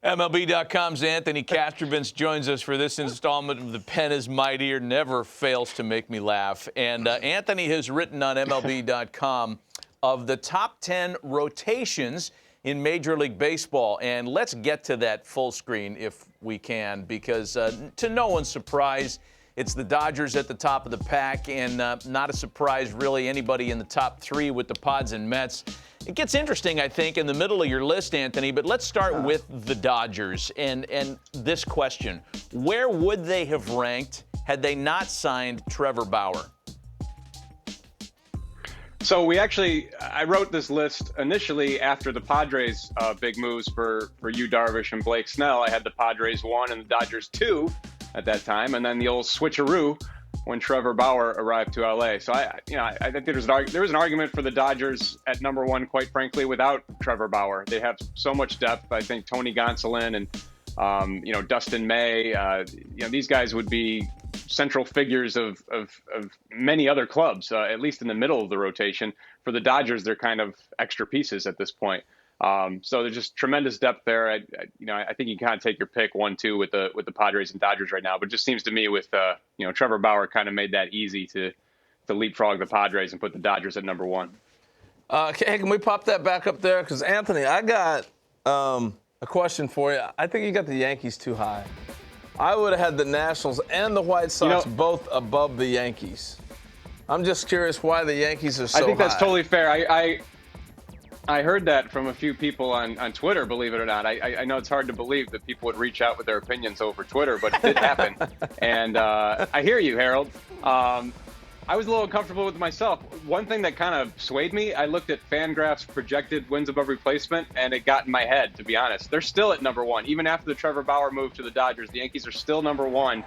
MLB.com's Anthony Castrovince joins us for this installment of The Pen is Mightier. Never fails to make me laugh. And Anthony has written on MLB.com of the top 10 rotations in Major League Baseball. And let's get to that full screen if we can, because to no one's surprise, it's the Dodgers at the top of the pack, and not a surprise, really, anybody in the top three with the Pods and Mets. It gets interesting, I think, in the middle of your list, Anthony, but let's start with the Dodgers and this question. Where would they have ranked had they not signed Trevor Bauer? So I wrote this list initially after the Padres' big moves for Yu Darvish and Blake Snell. I had the Padres 1 and the Dodgers 2 at that time, and then the old switcheroo when Trevor Bauer arrived to LA. So I think there was an argument for the Dodgers at number 1, quite frankly, without Trevor Bauer. They have so much depth. I think Tony Gonsolin and Dustin May, these guys would be central figures of many other clubs, at least in the middle of the rotation. For the Dodgers, they're kind of extra pieces at this point. So there's just tremendous depth there. I think you kind of take your pick 1-2 with the Padres and Dodgers right now, but it just seems to me with Trevor Bauer kind of made that easy to leapfrog the Padres and put the Dodgers at number 1. Hey, can we pop that back up there? Because Anthony, I got a question for you. I think you got the Yankees too high. I would have had the Nationals and the White Sox both above the Yankees. I'm just curious why the Yankees are so high. I think that's totally fair. I heard that from a few people on Twitter, believe it or not. I know it's hard to believe that people would reach out with their opinions over Twitter, but it did happen. And I hear you, Harold. I was a little uncomfortable with myself. One thing that kind of swayed me, I looked at Fangraph's projected wins above replacement, and it got in my head, to be honest. They're still at number 1. Even after the Trevor Bauer move to the Dodgers, the Yankees are still number 1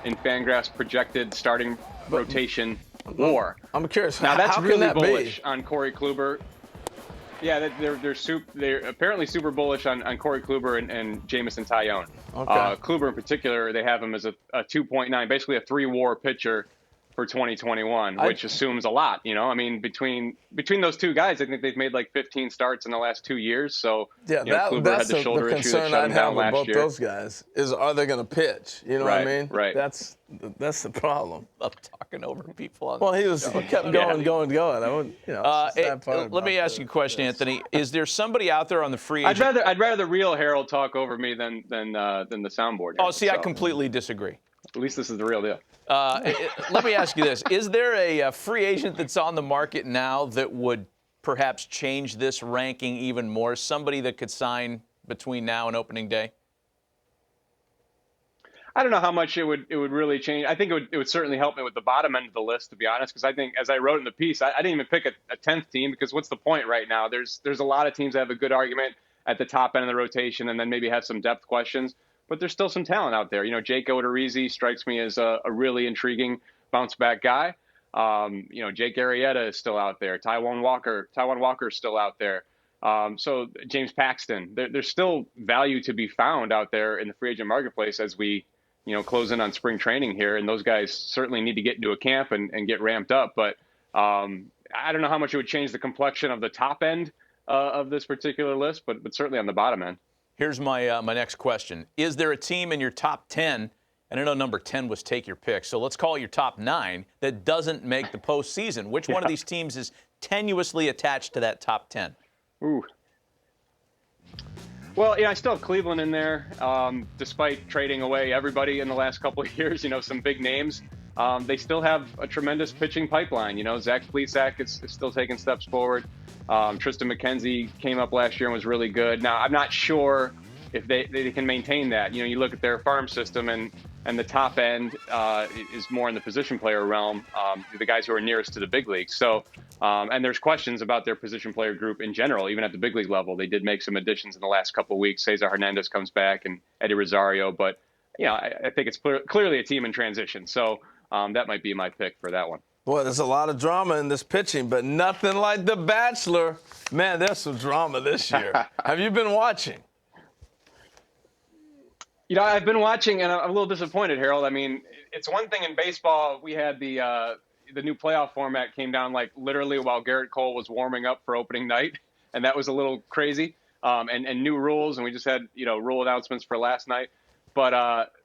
in Fangraph's projected starting rotation WAR. I'm curious, now that's how really can that bullish be? on Corey Kluber. Yeah, they're apparently super bullish on Corey Kluber and Jamison Tyone. Okay. Kluber in particular, they have him as a 2.9, basically a 3 WAR pitcher for 2021, which assumes a lot. I mean, between those two guys, I think they've made like 15 starts in the last 2 years. So yeah, Kluber had the shoulder issue that shut him down last year. Both those guys is, are they going to pitch? You know what I mean? Right. That's the problem. Love talking over people on Well, he kept going. Let me ask you a question, Anthony. Is there somebody out there on the free agent? I'd rather the real Harold talk over me than the soundboard. Oh, see, I completely disagree. At least this is the real deal. Let me ask you this. Is there a free agent that's on the market now that would perhaps change this ranking even more? Somebody that could sign between now and opening day? I don't know how much it would really change. I think it would certainly help me with the bottom end of the list, to be honest, because I think, as I wrote in the piece, I didn't even pick a 10th team, because what's the point right now? There's a lot of teams that have a good argument at the top end of the rotation and then maybe have some depth questions. But there's still some talent out there. Jake Odorizzi strikes me as a really intriguing bounce-back guy. Jake Arrieta is still out there. Taijuan Walker is still out there. So James Paxton. There's still value to be found out there in the free agent marketplace as we, close in on spring training here. And those guys certainly need to get into a camp and get ramped up. But I don't know how much it would change the complexion of the top end of this particular list, but certainly on the bottom end. Here's my next question. Is there a team in your top 10, and I know number 10 was take your pick, so let's call it your top 9, that doesn't make the postseason? Which one of these teams is tenuously attached to that top 10? Ooh. Well, I still have Cleveland in there, despite trading away everybody in the last couple of years, some big names. They still have a tremendous pitching pipeline. Zach Plesac is still taking steps forward. Tristan McKenzie came up last year and was really good. Now, I'm not sure if they can maintain that. You look at their farm system, and the top end is more in the position player realm, the guys who are nearest to the big leagues. So, and there's questions about their position player group in general, even at the big league level. They did make some additions in the last couple of weeks. Cesar Hernandez comes back and Eddie Rosario. But, I think it's clearly a team in transition. So that might be my pick for that one. Boy, there's a lot of drama in this pitching, but nothing like The Bachelor. Man, there's some drama this year. Have you been watching? I've been watching, and I'm a little disappointed, Harold. I mean, it's one thing in baseball. We had the new playoff format came down like literally while Garrett Cole was warming up for opening night, and that was a little crazy. and new rules, and we just had rule announcements for last night. But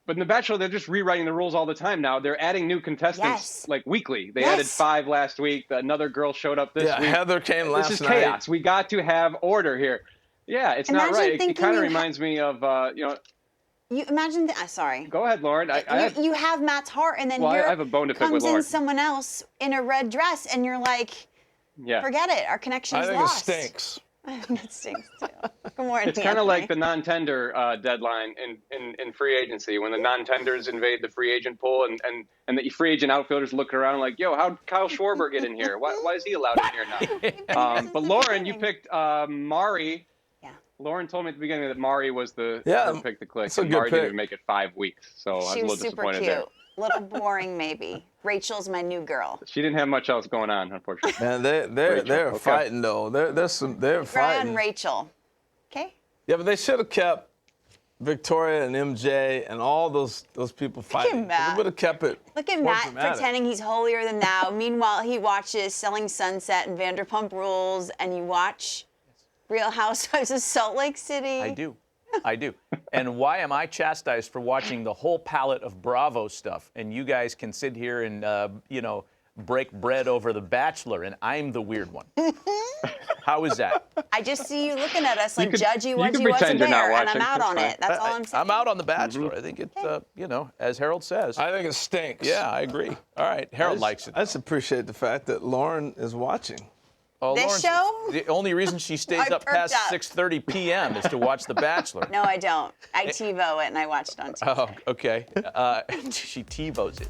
in The Bachelor, they're just rewriting the rules all the time now. They're adding new contestants like weekly. They added 5 last week. Another girl showed up this week. Heather came last night. This is chaos. We got to have order here. Yeah, it's not right. It kind of reminds me of You imagine sorry. Go ahead, Lauren. You have Matt's heart, and then I have a bone to pick with comes Lauren. in someone else in a red dress, and you're like, forget it. Our connection's lost. I think it stinks. I think it stinks too. Good morning. It's kind of like the non-tender deadline in free agency, when the non-tenders invade the free agent pool, and the free agent outfielders look around like, yo, how'd Kyle Schwarber get in here? Why is he allowed in here now? But Lauren, you picked Mari. Yeah. Lauren told me at the beginning that Mari was the pick to click. And Mari didn't even make it 5 weeks, so I was a little disappointed there. A little boring, maybe. Rachel's my new girl. She didn't have much else going on, unfortunately. Man, they're fighting though. They're fighting. Rachel. Okay. Yeah, but they should have kept Victoria and MJ and all those people fighting. Look at Matt. They would have kept it. Look at Matt pretending he's holier than thou. Meanwhile, he watches Selling Sunset and Vanderpump Rules, and you watch Real Housewives of Salt Lake City. I do. And why am I chastised for watching the whole palette of Bravo stuff, and you guys can sit here and, break bread over The Bachelor, and I'm the weird one? How is that? I just see you looking at us like judgy, wudgy, what's a bear, and I'm out on it. That's all I'm saying. I'm out on The Bachelor. I think it's, as Harold says. I think it stinks. Yeah, I agree. All right, Harold likes it. I just appreciate the fact that Lauren is watching. Oh, this show? The only reason she stays up past 6:30 p.m. is to watch The Bachelor. No, I don't. I TiVo it and I watch it on TV. Oh, okay. She TiVos it.